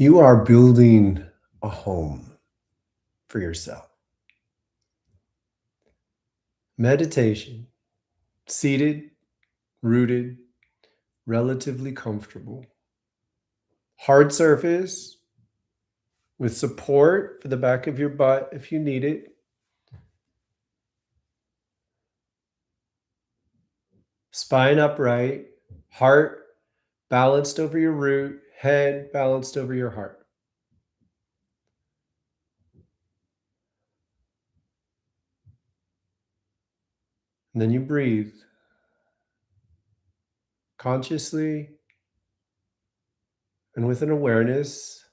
You are building a home for yourself. Meditation, seated, rooted, relatively comfortable. Hard surface with support for the back of your butt if you need it. Spine upright, heart balanced over your root, head balanced over your heart. And then you breathe consciously and with an awareness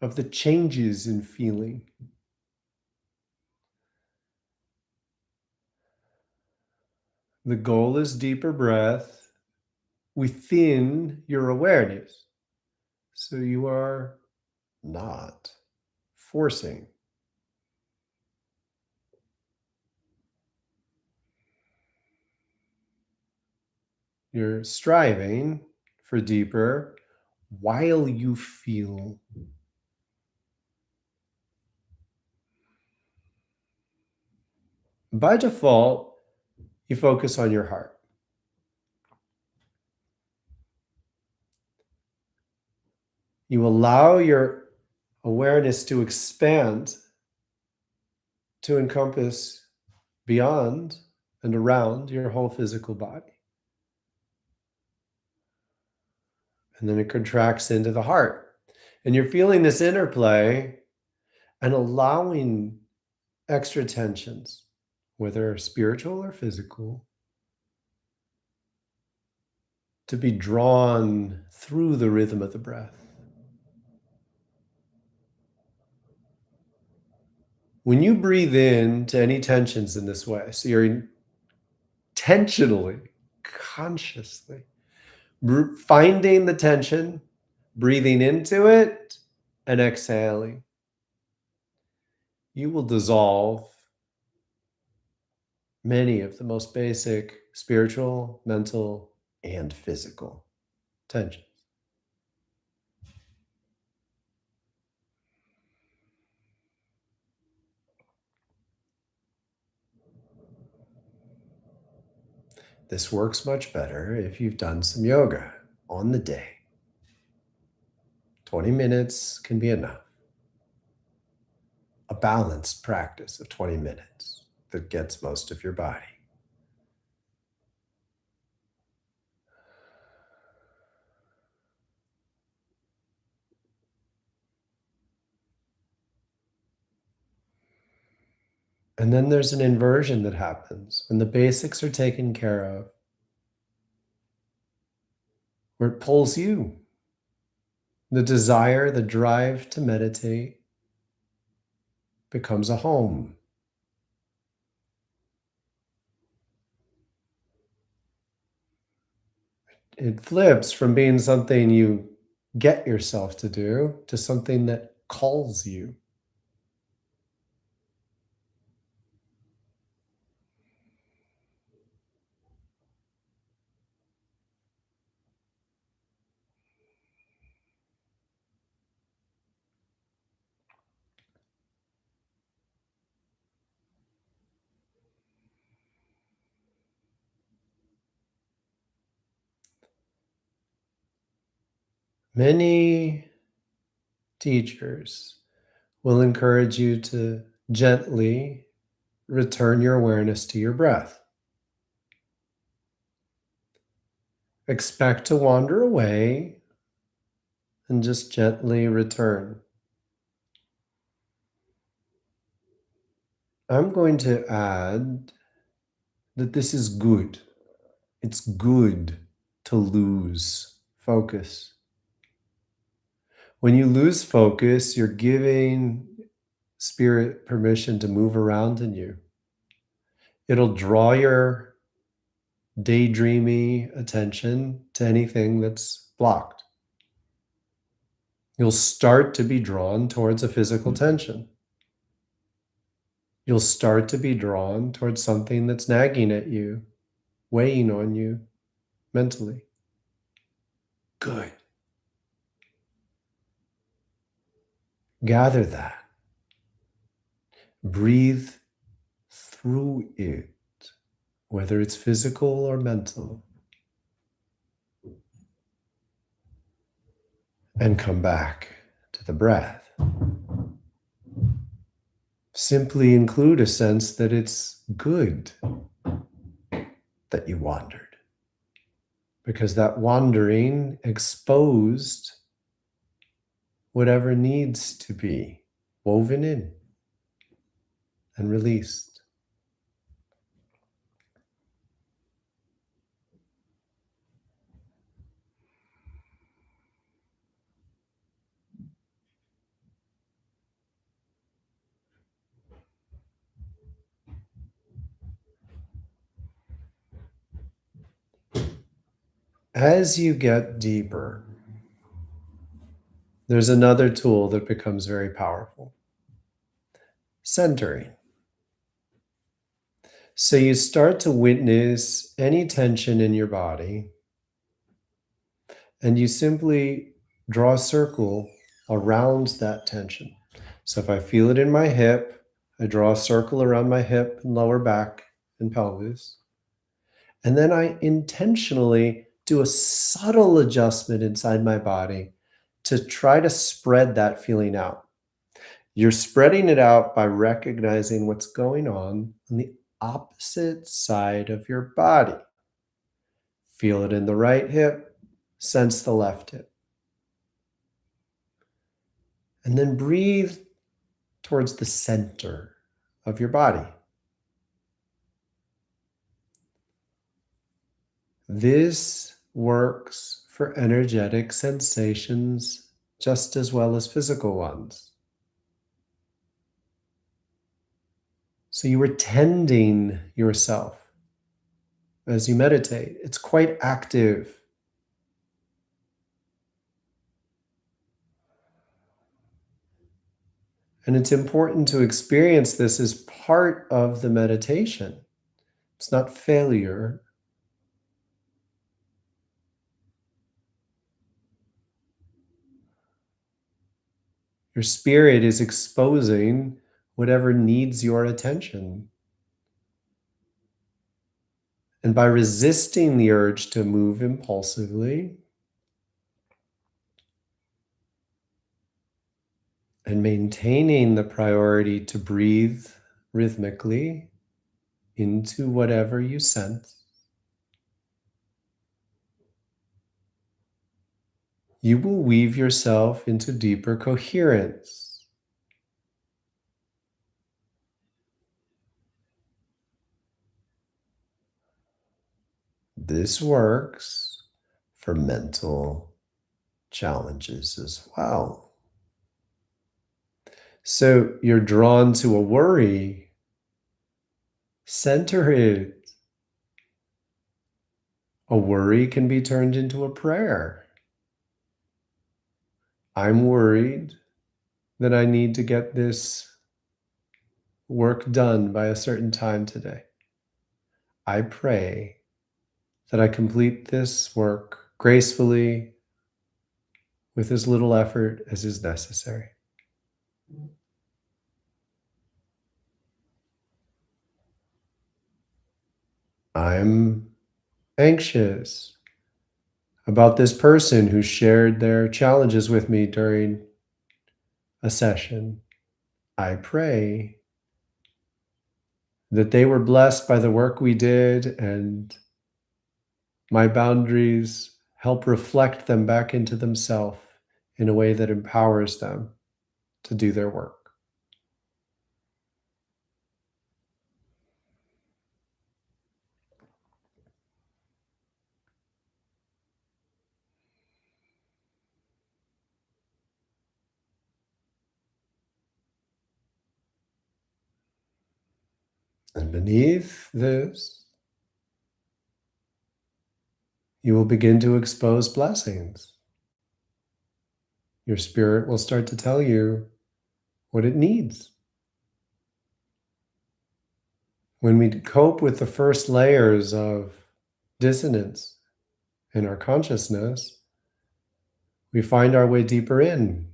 of the changes in feeling. The goal is deeper breath within your awareness. So you are not forcing. You're striving for deeper while you feel. By default, you focus on your heart. You allow your awareness to expand to encompass beyond and around your whole physical body. And then it contracts into the heart. And you're feeling this interplay and allowing extra tensions, whether spiritual or physical, to be drawn through the rhythm of the breath. When you breathe in to any tensions in this way, so you're intentionally, consciously finding the tension, breathing into it, and exhaling, you will dissolve many of the most basic spiritual, mental, and physical tensions. This works much better if you've done some yoga on the day. 20 minutes can be enough. A balanced practice of 20 minutes that gets most of your body. And then there's an inversion that happens when the basics are taken care of, where it pulls you. The desire, the drive to meditate becomes a home. It flips from being something you get yourself to do to something that calls you. Many teachers will encourage you to gently return your awareness to your breath. Expect to wander away and just gently return. I'm going to add that this is good. It's good to lose focus. When you lose focus, you're giving spirit permission to move around in you. It'll draw your daydreamy attention to anything that's blocked. You'll start to be drawn towards a physical tension. You'll start to be drawn towards something that's nagging at you, weighing on you mentally. Good. Gather that. Breathe through it, whether it's physical or mental. And come back to the breath. Simply include a sense that it's good that you wandered, because that wandering exposed whatever needs to be woven in and released. As you get deeper, there's another tool that becomes very powerful: centering. So you start to witness any tension in your body, and you simply draw a circle around that tension. So if I feel it in my hip, I draw a circle around my hip and lower back and pelvis. And then I intentionally do a subtle adjustment inside my body to try to spread that feeling out. You're spreading it out by recognizing what's going on the opposite side of your body. Feel it in the right hip, sense the left hip. And then breathe towards the center of your body. This works for energetic sensations just as well as physical ones. So you are tending yourself as you meditate. It's quite active. And it's important to experience this as part of the meditation. It's not failure. Your spirit is exposing whatever needs your attention. And by resisting the urge to move impulsively and maintaining the priority to breathe rhythmically into whatever you sense, you will weave yourself into deeper coherence. This works for mental challenges as well. So you're drawn to a worry, center it. A worry can be turned into a prayer. I'm worried that I need to get this work done by a certain time today. I pray that I complete this work gracefully with as little effort as is necessary. I'm anxious about this person who shared their challenges with me during a session. I pray that they were blessed by the work we did, and my boundaries help reflect them back into themselves in a way that empowers them to do their work. And beneath this, you will begin to expose blessings. Your spirit will start to tell you what it needs. When we cope with the first layers of dissonance in our consciousness, we find our way deeper in.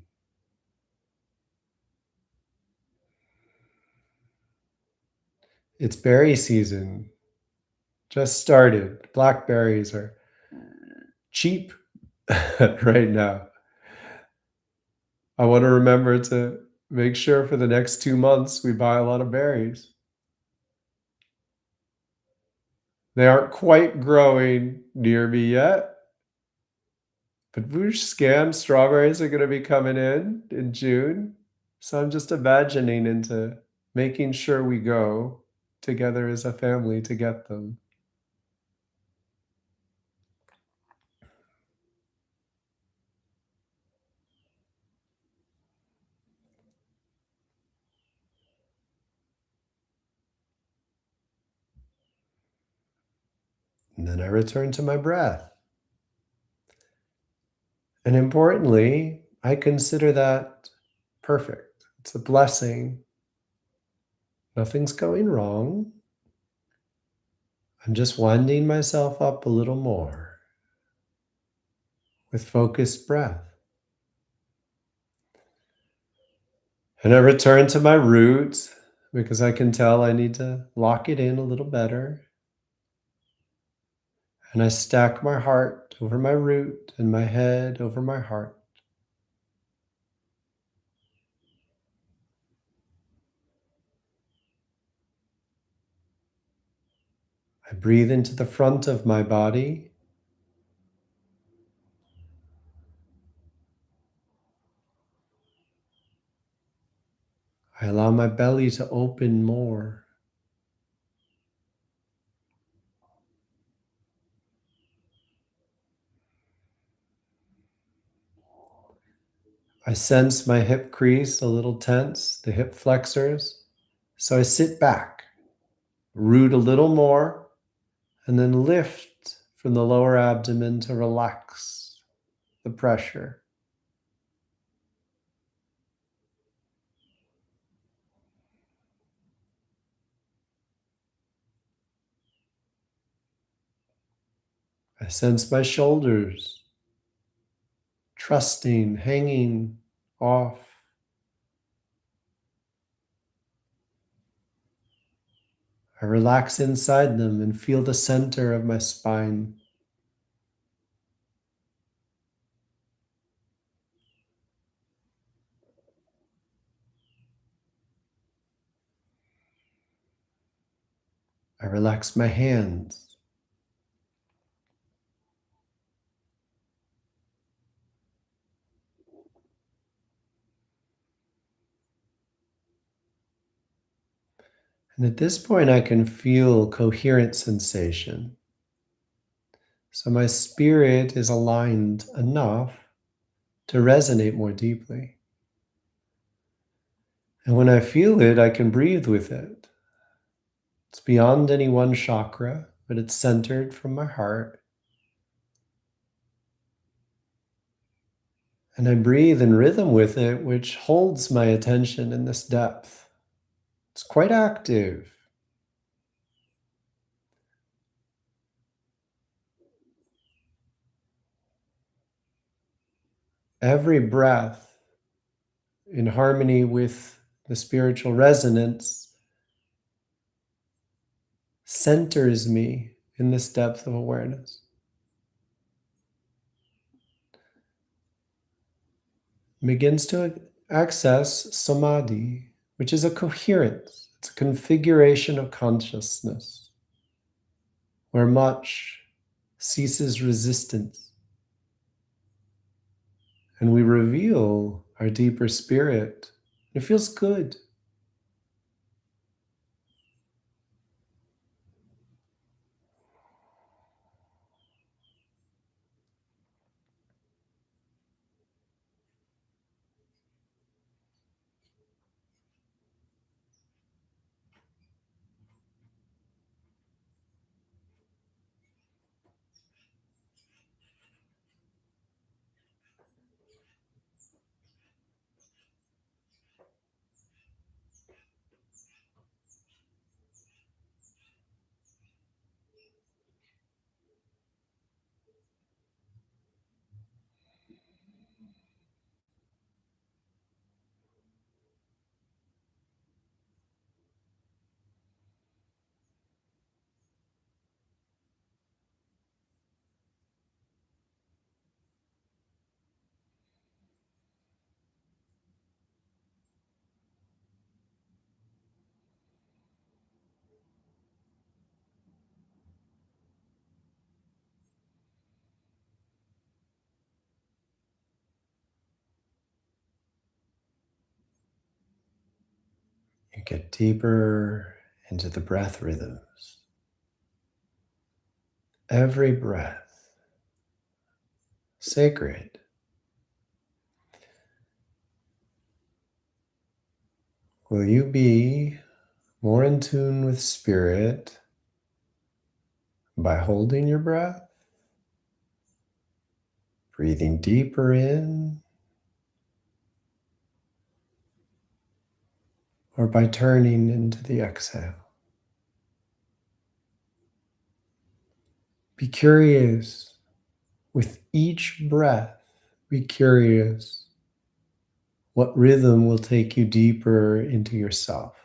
It's berry season. Just started. Blackberries are cheap right now. I want to remember to make sure for the next 2 months we buy a lot of berries. They aren't quite growing near me yet, but Boosh Scam strawberries are gonna be coming in June. So I'm just imagining into making sure we go together as a family to get them. And then I return to my breath. And importantly, I consider that perfect. It's a blessing. Nothing's going wrong. I'm just winding myself up a little more with focused breath. And I return to my root because I can tell I need to lock it in a little better. And I stack my heart over my root and my head over my heart. I breathe into the front of my body. I allow my belly to open more. I sense my hip crease a little tense, the hip flexors. So I sit back, root a little more, and then lift from the lower abdomen to relax the pressure. I sense my shoulders trusting, hanging off. I relax inside them and feel the center of my spine. I relax my hands. And at this point, I can feel coherent sensation. So my spirit is aligned enough to resonate more deeply. And when I feel it, I can breathe with it. It's beyond any one chakra, but it's centered from my heart. And I breathe in rhythm with it, which holds my attention in this depth. It's quite active. Every breath in harmony with the spiritual resonance centers me in this depth of awareness. Begins to access samadhi, which is a coherence. It's a configuration of consciousness where much ceases resistance and we reveal our deeper spirit. It feels good. and get deeper into the breath rhythms. Every breath sacred. Will you be more in tune with spirit by holding your breath, breathing deeper in, or by turning into the exhale? Be curious with each breath. Be curious what rhythm will take you deeper into yourself.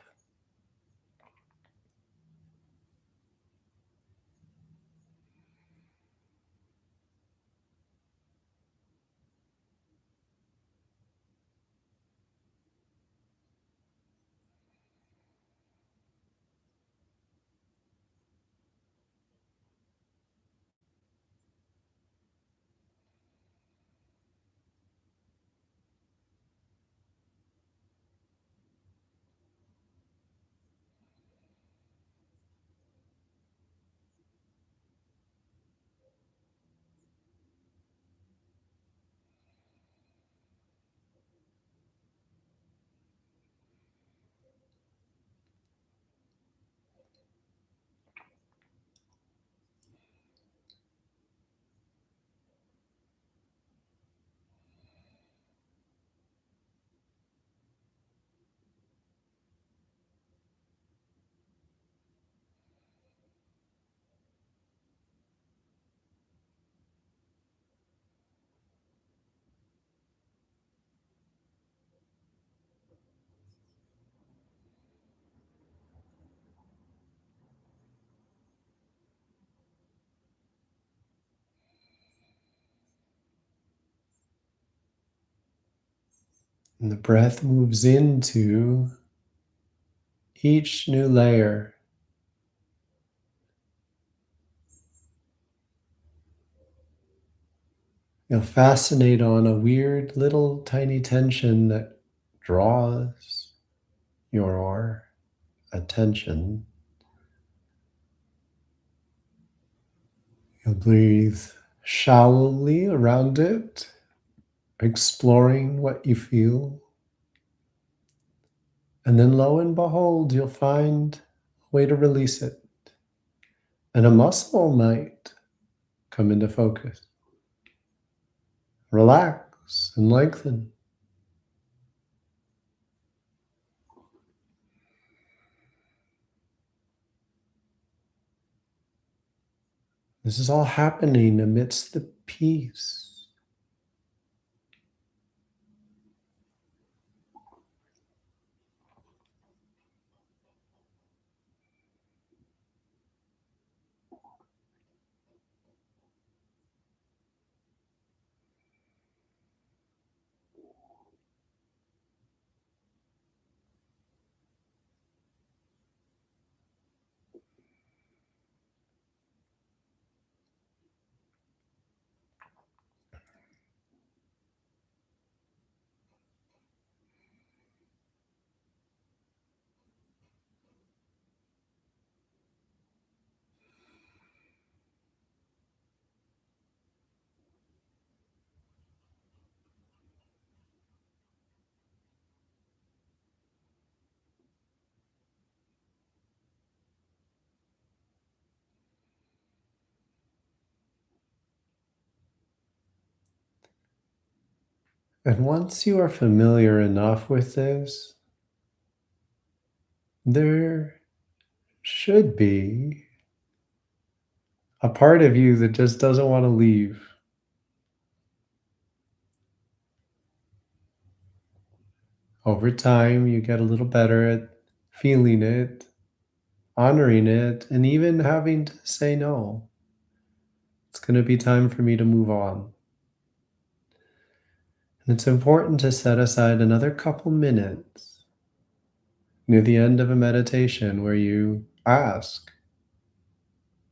And the breath moves into each new layer. You'll fascinate on a weird little tiny tension that draws your attention. You'll breathe shallowly around it, exploring what you feel. And then lo and behold, you'll find a way to release it. And a muscle might come into focus. Relax and lengthen. This is all happening amidst the peace. And once you are familiar enough with this, there should be a part of you that just doesn't want to leave. Over time, you get a little better at feeling it, honoring it, and even having to say no. It's going to be time for me to move on. And it's important to set aside another couple minutes near the end of a meditation where you ask,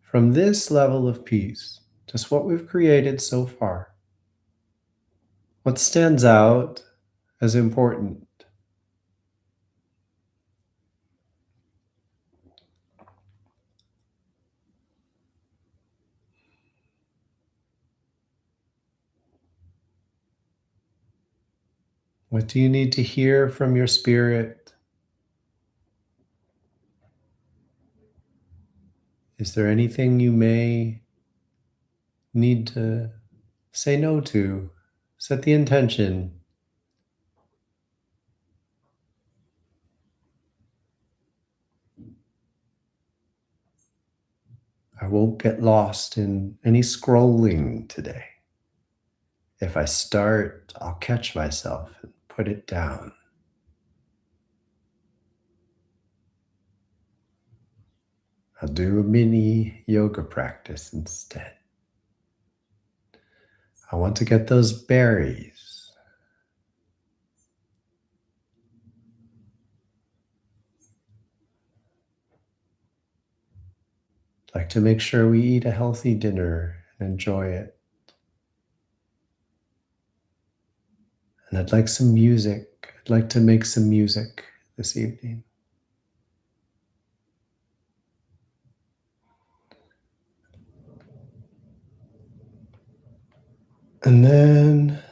from this level of peace, just what we've created so far, what stands out as important? What do you need to hear from your spirit? Is there anything you may need to say no to? Set the intention. I won't get lost in any scrolling today. If I start, I'll catch myself and put it down. I'll do a mini yoga practice instead. I want to get those berries. I'd like to make sure we eat a healthy dinner and enjoy it. And I'd like some music. I'd like to make some music this evening. And then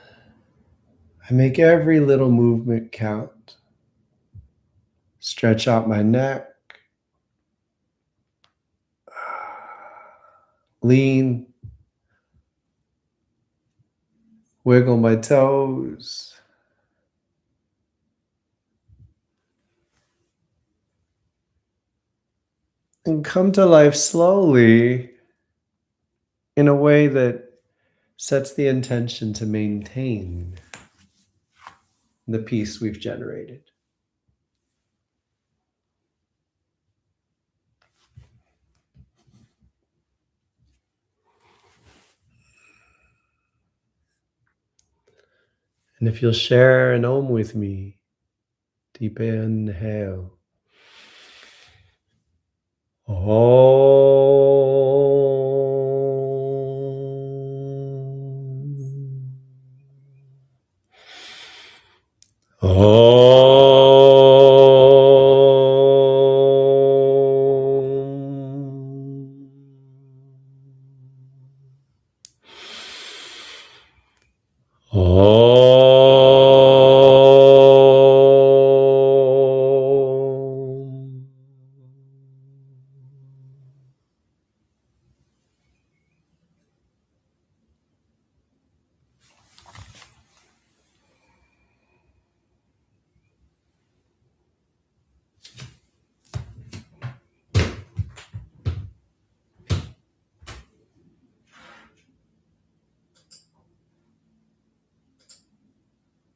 I make every little movement count. Stretch out my neck. Lean. Wiggle my toes. And come to life slowly in a way that sets the intention to maintain the peace we've generated. And if you'll share an Om with me, deep inhale. Om.